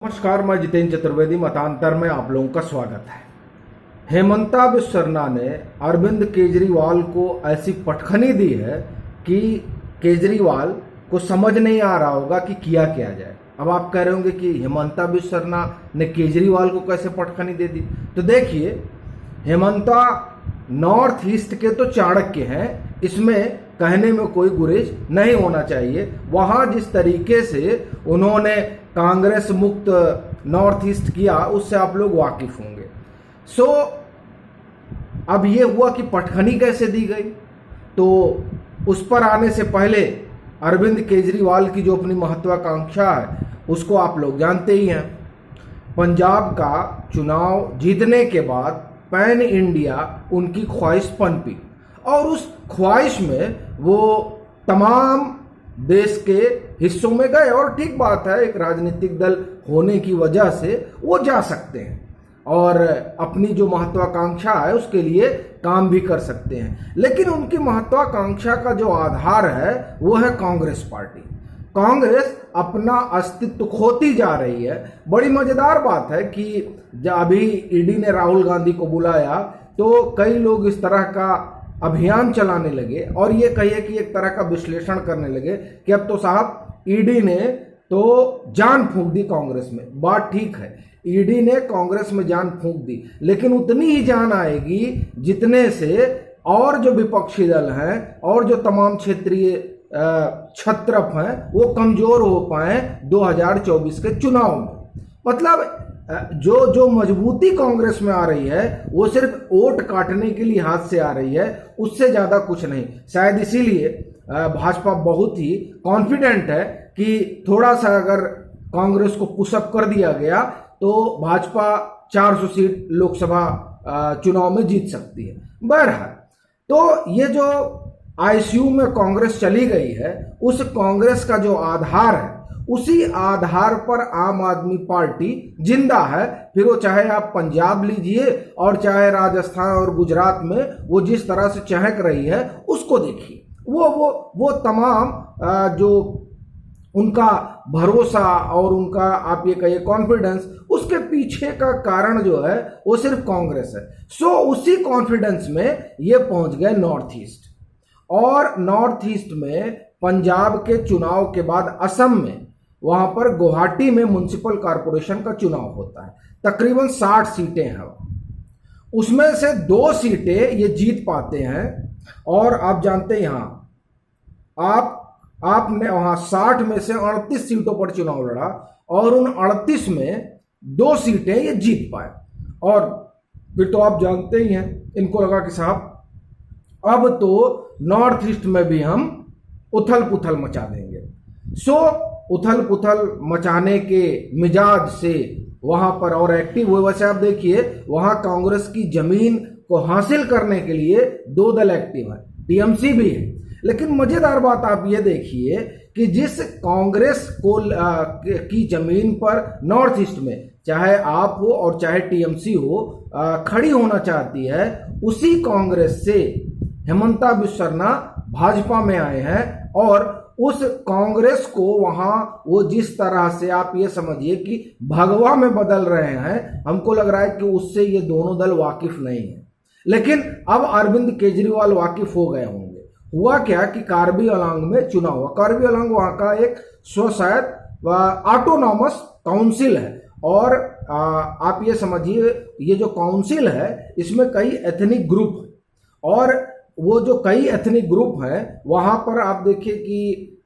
नमस्कार, मैं जितेंद्र चतुर्वेदी। मतांतर में आप लोगों का स्वागत है। हेमंता बिस्वा शर्मा ने अरविंद केजरीवाल को ऐसी पटखनी दी है कि केजरीवाल को समझ नहीं आ रहा होगा कि किया क्या जाए। अब आप कह रहे होंगे कि हेमंता बिस्वा शर्मा ने केजरीवाल को कैसे पटखनी दे दी। तो देखिए, हेमंता नॉर्थ ईस्ट के तो चाणक्य हैं, इसमें कहने में कोई गुरेज नहीं होना चाहिए। वहां जिस तरीके से उन्होंने कांग्रेस मुक्त नॉर्थ ईस्ट किया, उससे आप लोग वाकिफ होंगे। अब ये हुआ कि पटखनी कैसे दी गई, तो उस पर आने से पहले अरविंद केजरीवाल की जो अपनी महत्वाकांक्षा है उसको आप लोग जानते ही हैं। पंजाब का चुनाव जीतने के बाद पैन इंडिया उनकी ख्वाहिश पनपी और उस ख्वाहिश में वो तमाम देश के हिस्सों में गए। और ठीक बात है, एक राजनीतिक दल होने की वजह से वो जा सकते हैं और अपनी जो महत्वाकांक्षा है उसके लिए काम भी कर सकते हैं। लेकिन उनकी महत्वाकांक्षा का जो आधार है वो है कांग्रेस पार्टी। कांग्रेस अपना अस्तित्व खोती जा रही है। बड़ी मजेदार बात है कि जब अभी ईडी ने राहुल गांधी को बुलाया तो कई लोग इस तरह का अभियान चलाने लगे और ये कहिए कि एक तरह का विश्लेषण करने लगे कि अब तो साहब ईडी ने तो जान फूंक दी कांग्रेस में। बात ठीक है, ईडी ने कांग्रेस में जान फूंक दी, लेकिन उतनी ही जान आएगी जितने से और जो विपक्षी दल हैं और जो तमाम क्षेत्रीय छत्रप हैं वो कमजोर हो पाए 2024 के चुनाव में। मतलब जो मजबूती कांग्रेस में आ रही है वो सिर्फ वोट काटने के लिहाज से आ रही है, उससे ज्यादा कुछ नहीं। शायद इसीलिए भाजपा बहुत ही कॉन्फिडेंट है कि थोड़ा सा अगर कांग्रेस को पुशअप कर दिया गया तो भाजपा 400 सीट लोकसभा चुनाव में जीत सकती है। बहरहाल, तो ये जो आईसीयू में कांग्रेस चली गई है, उस कांग्रेस का जो आधार है उसी आधार पर आम आदमी पार्टी जिंदा है। फिर वो चाहे आप पंजाब लीजिए और चाहे राजस्थान और गुजरात में वो जिस तरह से चहक रही है उसको देखिए। वो तमाम जो उनका भरोसा और उनका आप ये कहिए कॉन्फिडेंस, उसके पीछे का कारण जो है वो सिर्फ कांग्रेस है। उसी कॉन्फिडेंस में ये पहुंच गए नॉर्थ ईस्ट। और नॉर्थ ईस्ट में पंजाब के चुनाव के बाद असम में, वहां पर गुवाहाटी में म्युनिसिपल कॉरपोरेशन का चुनाव होता है। तकरीबन 60 सीटें हैं, उसमें से 2 सीटें ये जीत पाते हैं। और आप जानते हैं यहां आपने वहां 60 में से 38 सीटों पर चुनाव लड़ा और उन 38 में 2 सीटें ये जीत पाए। और फिर तो आप जानते ही हैं, इनको लगा कि साहब अब तो नॉर्थ ईस्ट में भी हम उथल पुथल मचा देंगे। उथल पुथल मचाने के मिजाज से वहां पर और एक्टिव हुए। वैसे आप देखिए, वहां कांग्रेस की जमीन को हासिल करने के लिए 2 दल एक्टिव है, टीएमसी भी है। लेकिन मजेदार बात आप ये देखिए कि जिस कांग्रेस को की जमीन पर नॉर्थ ईस्ट में चाहे आप हो और चाहे टीएमसी हो खड़ी होना चाहती है, उसी कांग्रेस से हेमंता बिस्वा शर्मा भाजपा में आए हैं। और उस कांग्रेस को वहां वो जिस तरह से आप ये समझिए कि भगवा में बदल रहे हैं, हमको लग रहा है कि उससे ये दोनों दल वाकिफ नहीं है। लेकिन अब अरविंद केजरीवाल वाकिफ हो गए होंगे। हुआ क्या कि कार्बी आंगलांग में चुनाव हुआ। कार्बी आंगलांग वहां का एक स्वशायद ऑटोनॉमस काउंसिल है और आप ये समझिए, ये जो काउंसिल है इसमें कई एथनिक ग्रुप है और वो जो कई एथनिक ग्रुप हैं वहां पर आप देखिए कि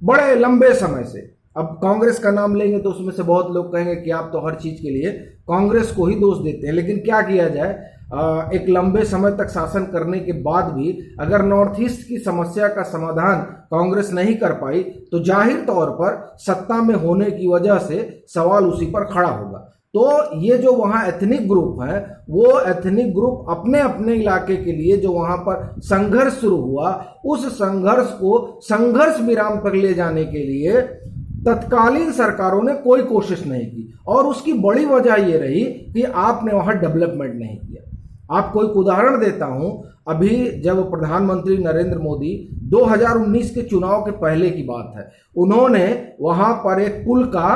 बड़े लंबे समय से, अब कांग्रेस का नाम लेंगे तो उसमें से बहुत लोग कहेंगे कि आप तो हर चीज के लिए कांग्रेस को ही दोष देते हैं। लेकिन क्या किया जाए, एक लंबे समय तक शासन करने के बाद भी अगर नॉर्थ ईस्ट की समस्या का समाधान कांग्रेस नहीं कर पाई तो जाहिर तौर पर सत्ता में होने की वजह से सवाल उसी पर खड़ा होगा। तो ये जो वहां एथनिक ग्रुप है, वो एथनिक ग्रुप अपने अपने इलाके के लिए जो वहां पर संघर्ष शुरू हुआ, उस संघर्ष को संघर्ष विराम पर ले जाने के लिए तत्कालीन सरकारों ने कोई कोशिश नहीं की। और उसकी बड़ी वजह ये रही कि आपने वहां डेवलपमेंट नहीं किया। आपको एक उदाहरण देता हूं, अभी जब प्रधानमंत्री नरेंद्र मोदी 2019 के चुनाव के पहले की बात है, उन्होंने वहां पर एक पुल का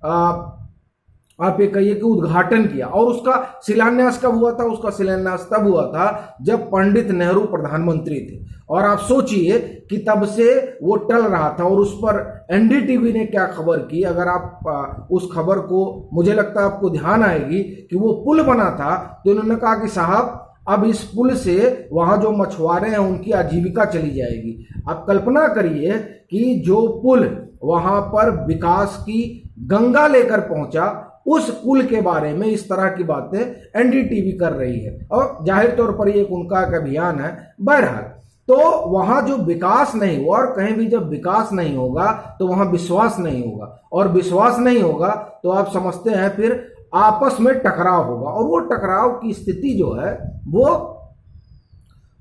आप ये कहिए कि उद्घाटन किया। और उसका शिलान्यास कब हुआ था? उसका शिलान्यास तब हुआ था जब पंडित नेहरू प्रधानमंत्री थे। और आप सोचिए कि तब से वो टल रहा था। और उस पर एनडीटीवी ने क्या खबर की, अगर आप उस खबर को, मुझे लगता है आपको ध्यान आएगी कि वो पुल बना था, तो इन्होंने कहा कि साहब अब इस पुल से वहां जो मछुआरे हैं उनकी आजीविका चली जाएगी। आप कल्पना करिए कि जो पुल वहां पर विकास की गंगा लेकर पहुंचा, उस पुल के बारे में इस तरह की बातें एनडीटीवी कर रही है। और जाहिर तौर पर ये उनका एक अभियान है। बहरहाल, तो वहां जो विकास नहीं हुआ, और कहीं भी जब विकास नहीं होगा तो वहां विश्वास नहीं होगा, और विश्वास नहीं होगा तो आप समझते हैं फिर आपस में टकराव होगा। और वो टकराव की स्थिति जो है वो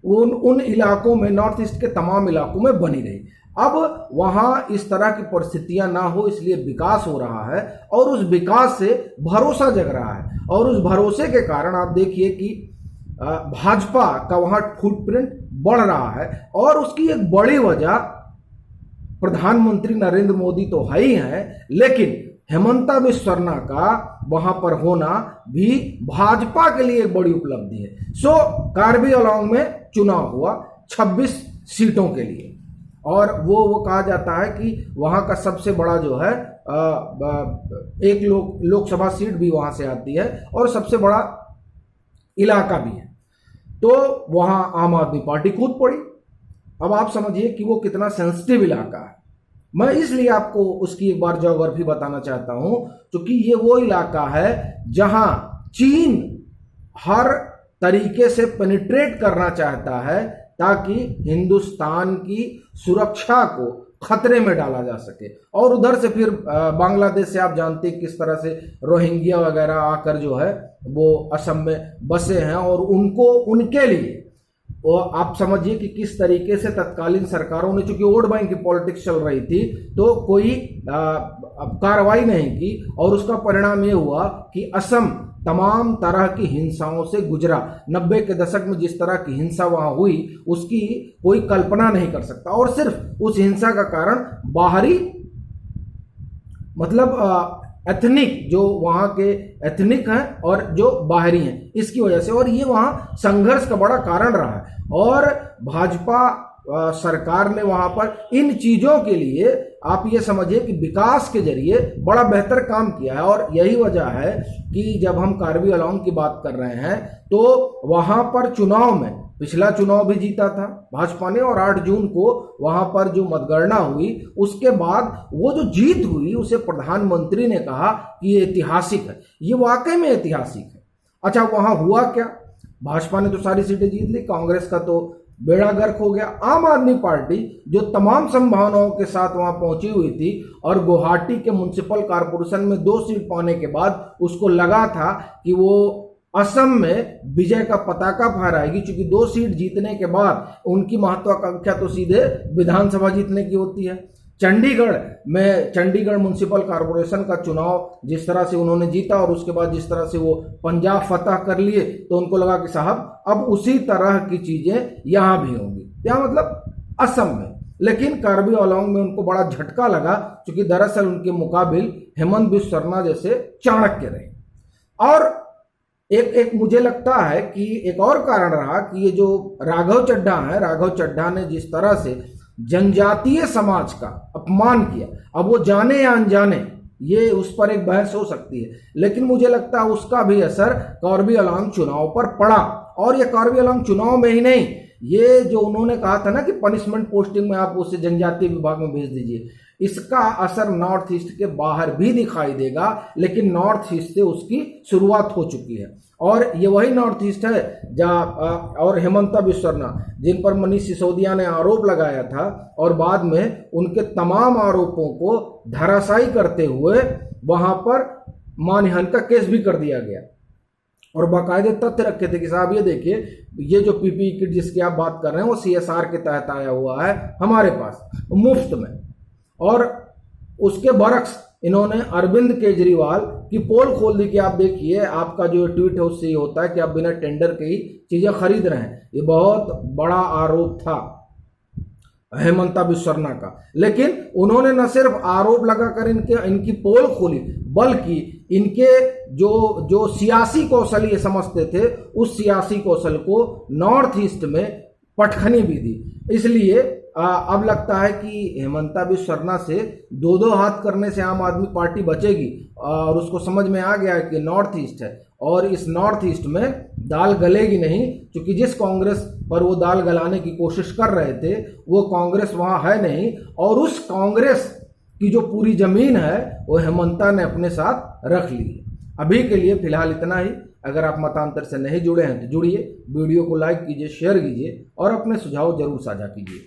उन इलाकों में, नॉर्थ ईस्ट के तमाम इलाकों में बनी रही। अब वहां इस तरह की परिस्थितियां ना हो, इसलिए विकास हो रहा है, और उस विकास से भरोसा जग रहा है। और उस भरोसे के कारण आप देखिए कि भाजपा का वहां फुटप्रिंट बढ़ रहा है। और उसकी एक बड़ी वजह प्रधानमंत्री नरेंद्र मोदी तो है ही है, लेकिन हेमंता बिस्वा शर्मा का वहां पर होना भी भाजपा के लिए एक बड़ी उपलब्धि है। सो कार्बी आंगलोंग में चुनाव हुआ 26 सीटों के लिए, और वो कहा जाता है कि वहां का सबसे बड़ा जो है एक लोकसभा सीट भी वहां से आती है, और सबसे बड़ा इलाका भी है। तो वहां आम आदमी पार्टी कूद पड़ी। अब आप समझिए कि वो कितना सेंसिटिव इलाका है। मैं इसलिए आपको उसकी एक बार ज्योग्राफी बताना चाहता हूं, क्योंकि ये वो इलाका है जहां चीन हर तरीके से पेनिट्रेट करना चाहता है ताकि हिंदुस्तान की सुरक्षा को खतरे में डाला जा सके। और उधर से फिर बांग्लादेश से आप जानते हैं किस तरह से रोहिंग्या वगैरह आकर जो है वो असम में बसे हैं, और उनके लिए वो आप समझिए कि किस तरीके से तत्कालीन सरकारों ने, चूंकि वोट बैंक की पॉलिटिक्स चल रही थी, तो कोई कार्रवाई नहीं की। और उसका परिणाम ये हुआ कि असम तमाम तरह की हिंसाओं से गुजरा। 90 के दशक में जिस तरह की हिंसा वहां हुई उसकी कोई कल्पना नहीं कर सकता। और सिर्फ उस हिंसा का कारण बाहरी, मतलब एथनिक, जो वहां के एथनिक हैं और जो बाहरी हैं, इसकी वजह से। और ये वहां संघर्ष का बड़ा कारण रहा है। और भाजपा सरकार ने वहां पर इन चीजों के लिए, आप ये समझिए कि विकास के जरिए बड़ा बेहतर काम किया है। और यही वजह है कि जब हम कार्बी आंगलोंग की बात कर रहे हैं तो वहां पर चुनाव में, पिछला चुनाव भी जीता था भाजपा ने, और 8 जून को वहां पर जो मतगणना हुई उसके बाद वो जो जीत हुई उसे प्रधानमंत्री ने कहा कि ये ऐतिहासिक है। ये वाकई में ऐतिहासिक है। अच्छा, वहां हुआ क्या? भाजपा ने तो सारी सीटें जीत ली, कांग्रेस का तो बेड़ा गर्क हो गया। आम आदमी पार्टी जो तमाम संभावनाओं के साथ वहां पहुंची हुई थी, और गुवाहाटी के म्युनिसिपल कॉर्पोरेशन में 2 सीट पाने के बाद उसको लगा था कि वो असम में विजय का पताका फहराएगी, क्योंकि 2 सीट जीतने के बाद उनकी महत्वाकांक्षा तो सीधे विधानसभा जीतने की होती है। चंडीगढ़ म्युनिसिपल कॉर्पोरेशन का चुनाव जिस तरह से उन्होंने जीता, और उसके बाद जिस तरह से वो पंजाब फतह कर लिए, तो उनको लगा कि साहब अब उसी तरह की चीजें यहां भी होंगी, यहाँ मतलब असम में। लेकिन कार्बी आंगलोंग में उनको बड़ा झटका लगा, क्योंकि दरअसल उनके मुकाबिल हेमंत बिस्वा शर्मा जैसे चाणक्य रहे। और एक मुझे लगता है कि एक और कारण रहा कि ये जो राघव चड्ढा है, राघव चड्ढा ने जिस तरह से जनजातीय समाज का अपमान किया, अब वो जाने या अनजाने, ये उस पर एक बहस हो सकती है, लेकिन मुझे लगता है उसका भी असर कार्बी आंगलोंग चुनाव पर पड़ा। और ये कार्बी आंगलोंग चुनाव में ही नहीं, ये जो उन्होंने कहा था ना कि पनिशमेंट पोस्टिंग में आप उसे जनजातीय विभाग में भेज दीजिए, इसका असर नॉर्थ ईस्ट के बाहर भी दिखाई देगा। लेकिन नॉर्थ ईस्ट से उसकी शुरुआत हो चुकी है, और ये वही नॉर्थ ईस्ट है जहाँ और हेमंता बिस्वा शर्मा, जिन पर मनीष सिसोदिया ने आरोप लगाया था, और बाद में उनके तमाम आरोपों को धराशायी करते हुए वहां पर मानहानि का केस भी कर दिया गया। और बाकायदे तथ्य रखे थे कि साहब ये देखिए, ये जो पीपीई किट जिसकी आप बात कर रहे हैं वो सीएसआर के तहत आया हुआ है हमारे पास मुफ्त में। और उसके बरक्स इन्होंने अरविंद केजरीवाल की पोल खोल दी कि आप देखिए, आपका जो ट्वीट है उससे ये होता है कि आप बिना टेंडर के ही चीजें खरीद रहे हैं। ये बहुत बड़ा आरोप था। हेमंता बिस्वा शर्मा का। लेकिन उन्होंने न सिर्फ आरोप लगाकर इनकी पोल खोली, बल्कि इनके जो सियासी कौशल ये समझते थे, उस सियासी कौशल को नॉर्थ ईस्ट में पटखनी भी दी। इसलिए अब लगता है कि हेमंता बिस्वा शर्मा से दो दो हाथ करने से आम आदमी पार्टी बचेगी, और उसको समझ में आ गया है कि नॉर्थ ईस्ट है और इस नॉर्थ ईस्ट में दाल गलेगी नहीं, क्योंकि जिस कांग्रेस पर वो दाल गलाने की कोशिश कर रहे थे वो कांग्रेस वहाँ है नहीं, और उस कांग्रेस की जो पूरी जमीन है वो हेमंता ने अपने साथ रख ली है। अभी के लिए फिलहाल इतना ही। अगर आप मतांतर से नहीं जुड़े हैं तो जुड़िए, वीडियो को लाइक कीजिए, शेयर कीजिए और अपने सुझाव जरूर साझा कीजिए।